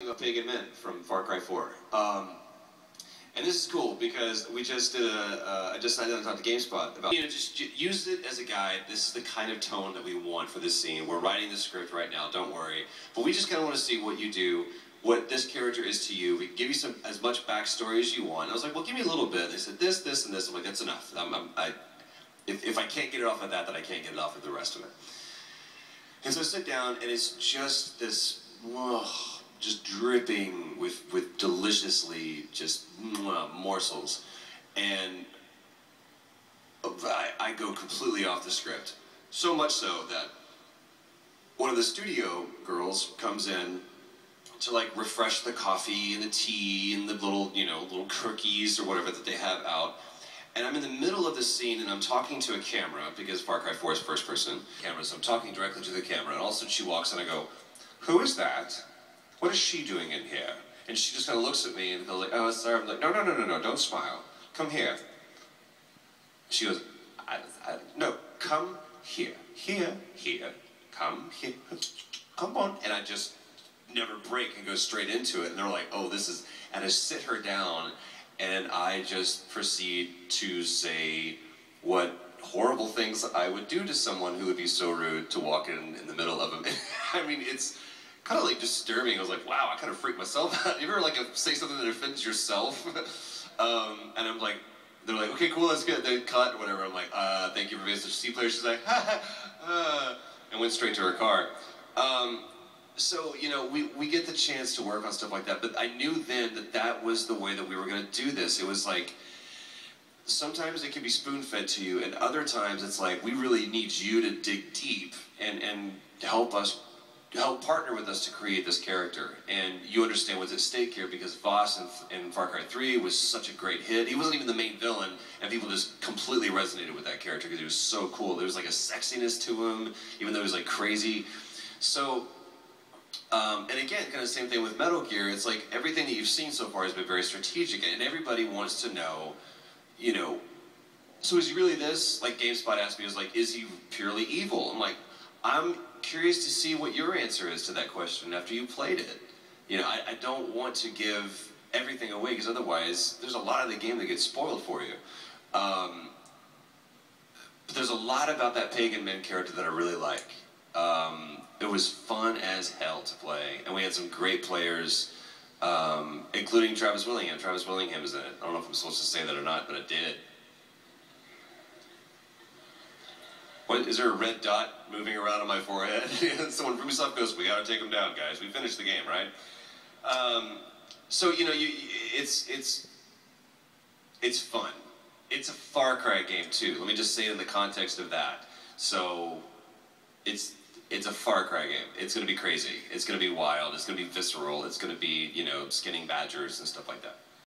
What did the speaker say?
Pagin from Farcry4. And this is cool because we just did I just sat down and talked to GameSpot about, just use it as a guide. This is the kind of tone that we want for this scene. We're writing the script right now, don't worry. But we just kind of want to see what you do, what this character is to you. We can give you as much backstory as you want. And I was like, well, give me a little bit. They said this, this, and this. I'm like, that's enough. If I can't get it off of that, then I can't get it off of the rest of it. And so I sit down, and it's just this, just dripping with deliciously just morsels, and I go completely off the script. So much so that one of the studio girls comes in to like refresh the coffee and the tea and the little, little cookies or whatever that they have out. And I'm in the middle of this scene and I'm talking to a camera because Farcry4 is first person camera, so I'm talking directly to the camera, and all of a sudden she walks in and I go, "Who is that? What is she doing in here?" And she just kind of looks at me and goes like, "Oh, sorry." I'm like, no, don't smile. Come here. She goes, no, come here. Here, come here. Come on. And I just never break and go straight into it. And they're like, oh, this is, and I sit her down and I just proceed to say what horrible things I would do to someone who would be so rude to walk in the middle of them. I mean, it's kind of like disturbing. I was like, wow, I kind of freaked myself out. You ever like say something that offends yourself? And I'm like, they're like, okay, cool, that's good. They cut or whatever. I'm like, thank you for being such a C player. She's like, ha ha, and went straight to her car. So, we get the chance to work on stuff like that, but I knew then that that was the way that we were going to do this. It was like, sometimes it can be spoon-fed to you, and other times it's like, we really need you to dig deep and help partner with us to create this character. And you understand what's at stake here, because Voss in Farcry3 was such a great hit. He wasn't even the main villain, and people just completely resonated with that character because he was so cool. There was like a sexiness to him, even though he was like crazy. So, and again, kind of the same thing with Metal Gear. It's like everything that you've seen so far has been very strategic, and everybody wants to know, so is he really this? Like GameSpot asked me, was like, is he purely evil? I'm like, I'm curious to see what your answer is to that question after you played it. I don't want to give everything away, because otherwise there's a lot of the game that gets spoiled for you. But there's a lot about that Pagin character that I really like. It was fun as hell to play, and we had some great players, including Travis Willingham. Travis Willingham is in it. I don't know if I'm supposed to say that or not, but I did. What, is there a red dot moving around on my forehead? Someone from Ubisoft goes, "We gotta take them down, guys. We finished the game, right?" So it's fun. It's a Far Cry game too. Let me just say it in the context of that. So it's a Far Cry game. It's gonna be crazy. It's gonna be wild. It's gonna be visceral. It's gonna be skinning badgers and stuff like that.